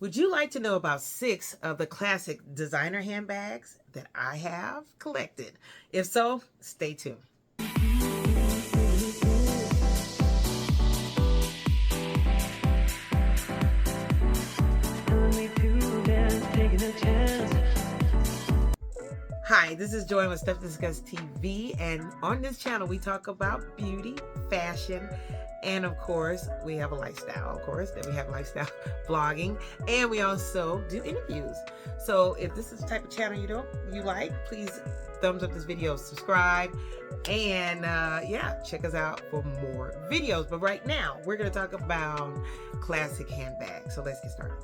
Would you like to know about 6 of the classic designer handbags that I have collected? If so, stay tuned. Hi, this is Joy with Stuff2DiscussTV, and on this channel we talk about beauty, fashion, and of course we have a lifestyle, then we have lifestyle blogging, and we also do interviews. So if this is the type of channel you like, please thumbs up this video, subscribe, and yeah, check us out for more videos. But right now we're going to talk about classic handbags. So let's get started.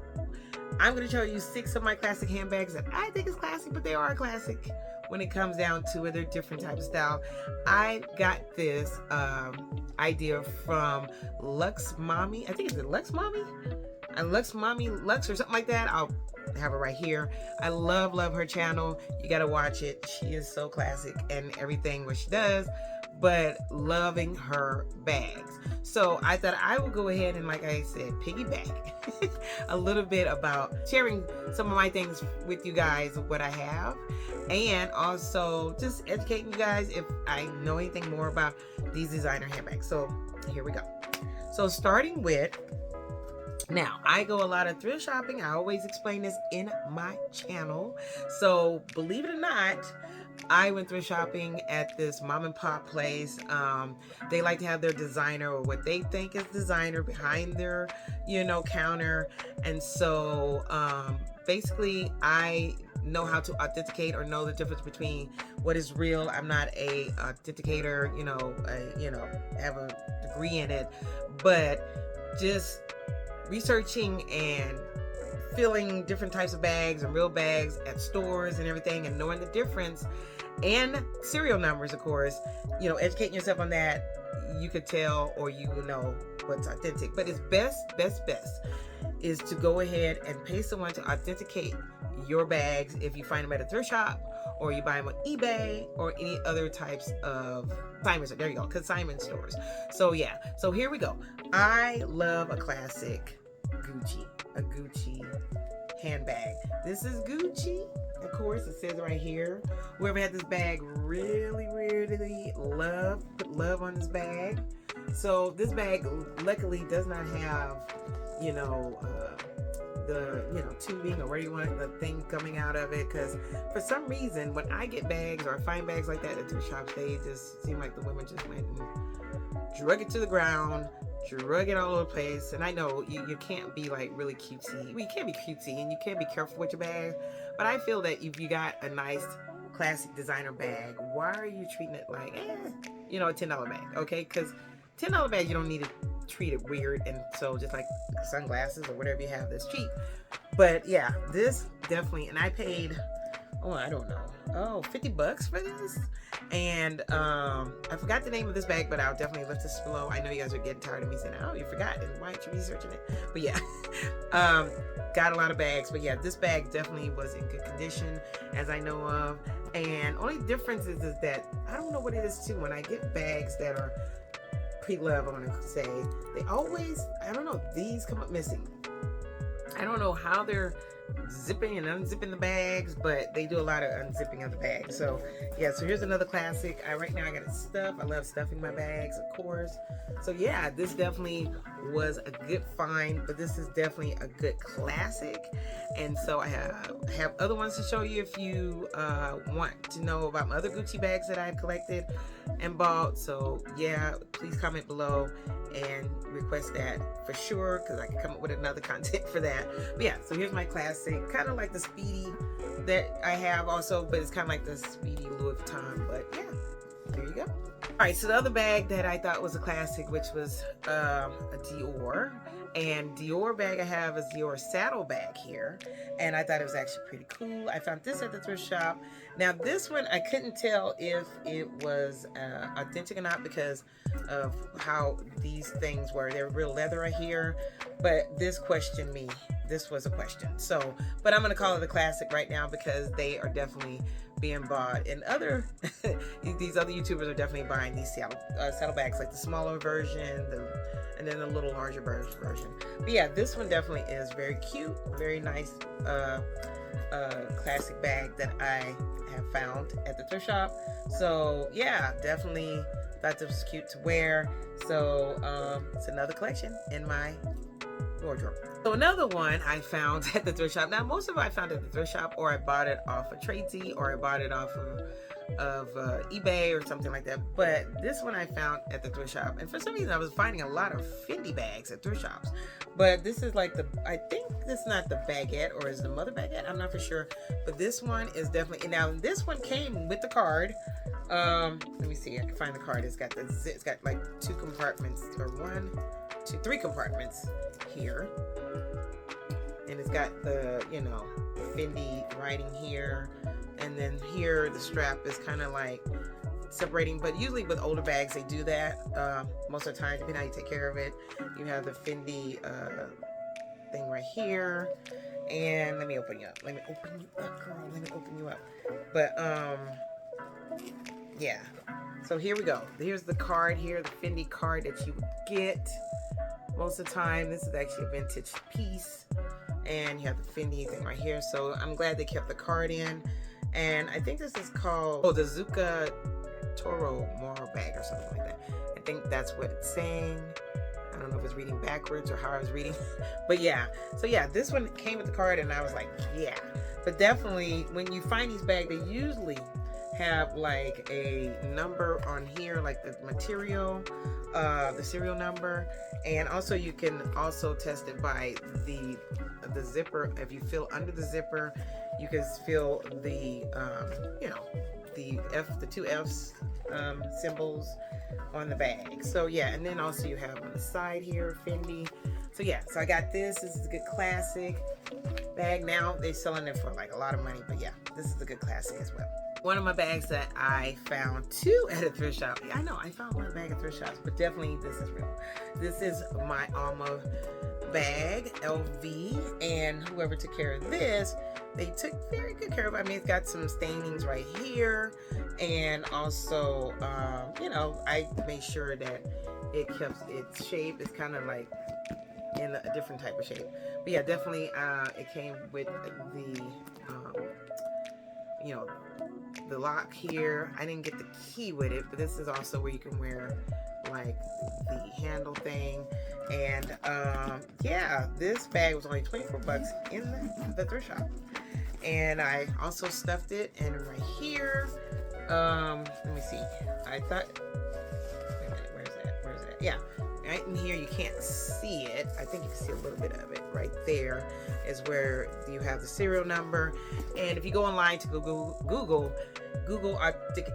I'm going to show you 6 of my classic handbags that I think is classic, but they are classic when it comes down to it. They're different types of style. I got this idea from Lux Mommy. I think it's Lux Mommy? Lux Mommy Lux or something like that. I'll have her right here. I love her channel. You got to watch it. She is so classic and everything what she does, but loving her bags. So I thought I would go ahead and, like I said, piggyback a little bit about sharing some of my things with you guys of what I have, and also just educating you guys if I know anything more about these designer handbags. So here we go. So starting with, now I go a lot of thrift shopping. I always explain this in my channel. So believe it or not, I went thrift shopping at this mom and pop place. They like to have their designer, or what they think is designer, behind their, counter. And so basically I know how to authenticate, or know the difference between what is real. I'm not a authenticator, have a degree in it, but just researching and filling different types of bags and real bags at stores and everything, and knowing the difference, and serial numbers, of course, educating yourself on that, you could tell, or you will know what's authentic. But it's best is to go ahead and pay someone to authenticate your bags if you find them at a thrift shop, or you buy them on eBay, or any other types of consignment. There you go, consignment stores. So yeah, so here we go. I love a classic a Gucci handbag. This is Gucci, of course. It says right here. Whoever had this bag really put love on this bag. So this bag luckily does not have the tubing, or where you want the thing coming out of it, because for some reason when I get bags or I find bags like that at thrift shops, they just seem like the women just went and drug it to the ground, drug it all over the place. And I know you can't be like really cutesy. Well, you can't be cutesy, and you can't be careful with your bag, but I feel that if you got a nice classic designer bag, why are you treating it like a $10 bag? Okay, because $10 bag, you don't need to treat it weird. And so just like sunglasses or whatever you have that's cheap. But yeah, this definitely, and I paid, I don't know, $50 for this. And I forgot the name of this bag, but I'll definitely lift this below. I know you guys are getting tired of me saying, oh, you forgot, and why aren't you researching it? But yeah, got a lot of bags. But yeah, this bag definitely was in good condition, as I know of. And only difference is that I don't know what it is too, when I get bags that are pre-love, I want to say, they always, I don't know, these come up missing. I don't know how they're zipping and unzipping the bags, but they do a lot of unzipping of the bags. So yeah, so here's another classic. Right now I got it stuffed. I love stuffing my bags, of course. So yeah, this definitely was a good find, but this is definitely a good classic. And so I have other ones to show you if you want to know about my other Gucci bags that I've collected and bought. So yeah, please comment below and request that for sure, because I can come up with another content for that. But yeah, so here's my classic, kind of like the Speedy that I have also, but it's kind of like the Speedy Louis Vuitton. But yeah, there you go. All right, so the other bag that I thought was a classic, which was a Dior. And Dior bag I have is Dior saddle bag here, and I thought it was actually pretty cool. I found this at the thrift shop. Now this one I couldn't tell if it was authentic or not because of how these things were. They're real leather right here, but this questioned me this was a question. So, but I'm gonna call it a classic right now because they are definitely being bought. And other these other YouTubers are definitely buying these saddlebags, like the smaller version, and then the little larger version. But yeah, this one definitely is very cute, very nice, classic bag that I have found at the thrift shop. So yeah, definitely thought this was cute to wear. So it's another collection in my wardrobe. So another one I found at the thrift shop. Now most of it I found at the thrift shop, or I bought it off of Tradesy, or I bought it off of eBay or something like that. But this one I found at the thrift shop, and for some reason I was finding a lot of Fendi bags at thrift shops. But this is like I think this is not the baguette, or is the mother baguette? I'm not for sure. But this one is definitely, now this one came with the card. Let me see, I can find the card. It's got like 2 compartments, or 1, 2, 3 compartments here. And it's got the, you know, Fendi writing here. And then here the strap is kind of like separating, but usually with older bags they do that. Most of the time, depending on how you take care of it. You have the Fendi thing right here. And let me open you up. Let me open you up, girl. Let me open you up. But yeah. So here we go. Here's the card here, the Fendi card that you would get most of the time. This is actually a vintage piece. And you have the Fendi thing right here. So I'm glad they kept the card in. And I think this is called, the Zucca Toro Moro bag or something like that. I think that's what it's saying. I don't know if it's reading backwards or how I was reading. But yeah. So yeah, this one came with the card and I was like, yeah. But definitely when you find these bags, they usually have like a number on here, like the material, the serial number. And also you can also test it by the zipper. If you feel under the zipper, you can feel the you know, the 2 F's symbols on the bag. So yeah, and then also you have on the side here Fendi. So yeah, so I got this. This is a good classic bag. Now they're selling it for like a lot of money, but yeah, this is a good classic as well. One of my bags that I found too at a thrift shop. Yeah, I know I found one bag at thrift shops, but definitely this is real. This is my Alma bag, LV, and whoever took care of this, they took very good care of it. I mean, it's got some stainings right here, and also, you know, I made sure that it kept its shape. It's kind of like in a different type of shape. But yeah, definitely, it came with the, you know, the lock here. I didn't get the key with it, but this is also where you can wear like the handle thing. And yeah, this bag was only 24 bucks in the thrift shop. And I also stuffed it, and right here, let me see, I thought, wait a minute, where's that, yeah, right in here, you can't see it, I think you can see a little bit of it, right there is where you have the serial number. And if you go online to Google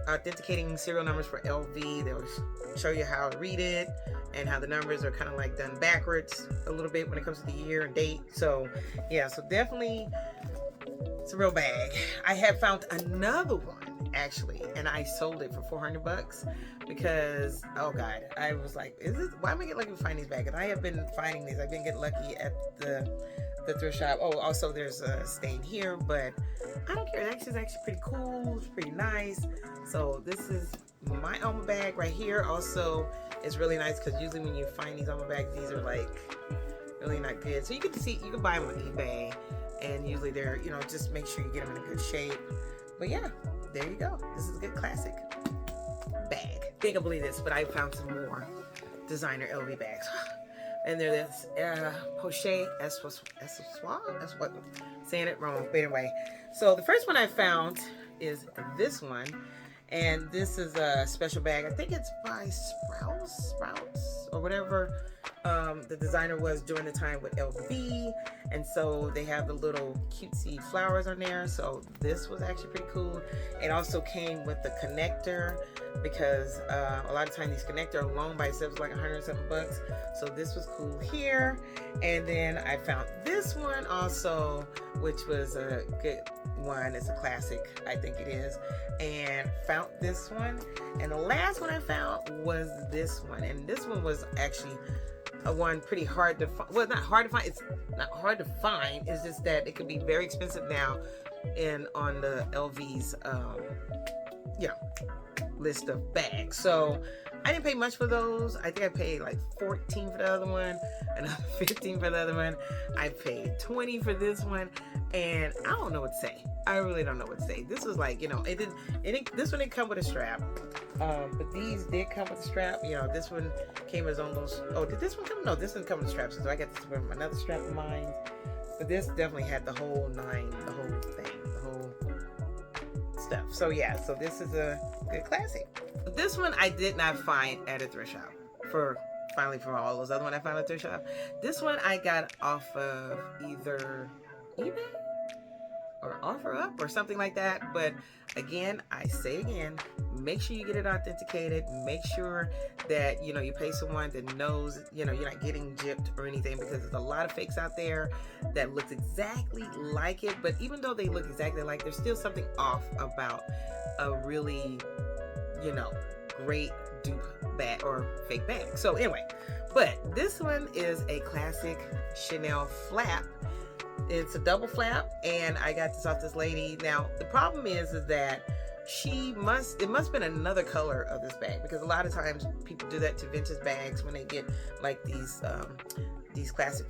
authenticating serial numbers for LV, they'll show you how to read it, and how the numbers are kind of like done backwards a little bit when it comes to the year and date. So yeah, so definitely it's a real bag. I have found another one actually, and I sold it for 400 bucks because, oh God, I was like, why am I getting lucky to find these bags? And I have been finding these. I've been getting lucky at the thrift shop. Oh, also there's a stain here, but I don't care. It's actually pretty cool. It's pretty nice. So this is my Alma bag right here. Also, it's really nice because usually when you find these Alma bags, these are like really not good. So you can buy them on eBay, and usually they're, you know, just make sure you get them in a good shape. But yeah, there you go. This is a good classic bag. I can't believe this, but I found some more designer LV bags. And they're this Poche that's what, saying it wrong, but anyway. So the first one I found is this one, and this is a special bag. I think it's by Sprouts or whatever the designer was during the time with LV. And so they have the little cutesy flowers on there. So this was actually pretty cool. It also came with the connector, because a lot of times these connectors alone by themselves like 100 something bucks. So this was cool here. And then I found this one also, which was a good one. It's a classic, I think it is. And found this one. And the last one I found was this one. And this one was actually one pretty hard to find. Well, not hard to find. It's not hard to find. It's just that it can be very expensive now, on the LV's list of bags. So I didn't pay much for those. I think I paid like 14 for the other one, another 15 for the other one. I paid 20 for this one, and I don't know what to say. I really don't know what to say. This was like, this one didn't come with a strap. But these did come with a strap. This one came as almost, did this one come? No, this one come with a strap. So I got this from another strap of mine. But this definitely had the whole nine, the whole thing, the whole stuff. So yeah, so this is a good classic. This one I did not find at a thrift shop for all those other ones I found at a thrift shop. This one I got off of either eBay or OfferUp or something like that. But again, I say again, make sure you get it authenticated. Make sure that you pay someone that knows you're not getting gypped or anything, because there's a lot of fakes out there that looks exactly like it. But even though they look exactly like, there's still something off about a really great dupe bag or fake bag. So anyway, but this one is a classic Chanel flap. It's a double flap, and I got this off this lady. Now the problem is that it must have been another color of this bag, because a lot of times people do that to vintage bags when they get like these classic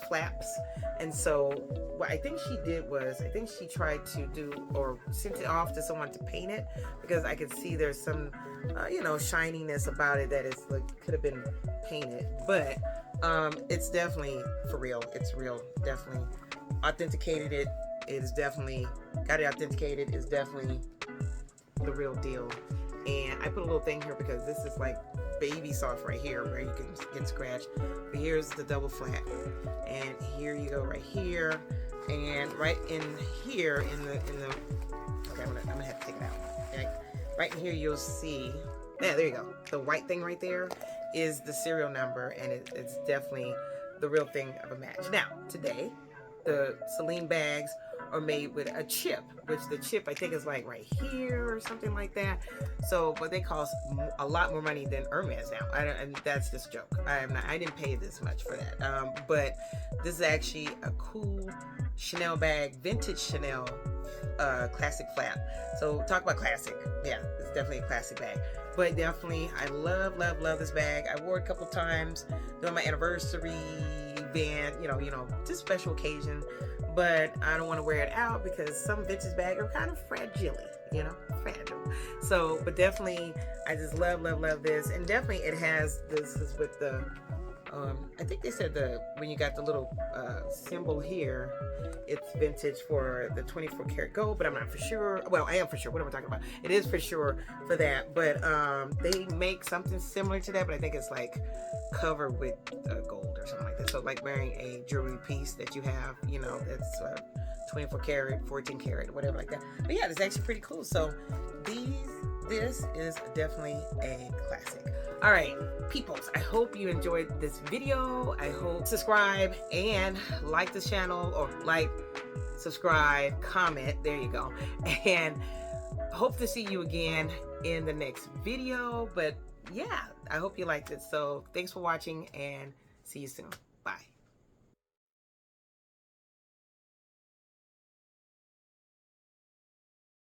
flaps. And so what I think she did was, I think she tried to do or sent it off to someone to paint it, because I could see there's some shininess about it that could have been painted. But it's definitely for real. It's real. Definitely authenticated it. It is definitely got it authenticated. It's definitely the real deal. And I put a little thing here because this is like baby soft right here where you can get scratched. But here's the double flat, and here you go right here, and right in here in the okay, I'm gonna have to take it out. Okay. Right in here you'll see, there you go, the white thing right there is the serial number, and it's definitely the real thing of a match. Now today the Celine bags are made with a chip, which the chip I think is like right here or something like that. So, but they cost a lot more money than Hermes now. And that's just a joke. I didn't pay this much for that. But this is actually a cool Chanel bag, vintage Chanel classic flap. So talk about classic. Yeah, it's definitely a classic bag. But definitely, I love this bag. I wore it a couple times during my anniversary event, just special occasion. But I don't want to wear it out because some vintage bags are kind of fragile, fragile. So, but definitely, I just love this. And definitely it has, this is with the, I think they said when you got the little symbol here, it's vintage for the 24 karat gold, but I'm not for sure. Well, I am for sure. What am I talking about? It is for sure for that. But they make something similar to that, but I think it's like covered with gold or something like that. So like wearing a jewelry piece that you have, that's 24 karat, 14 karat, whatever like that. But yeah, it's actually pretty cool. So this is definitely a classic. All right, peoples, I hope you enjoyed this video. I hope subscribe and like this channel, or like, subscribe, comment, there you go. And hope to see you again in the next video. But yeah, I hope you liked it. So thanks for watching, and see you soon. Bye.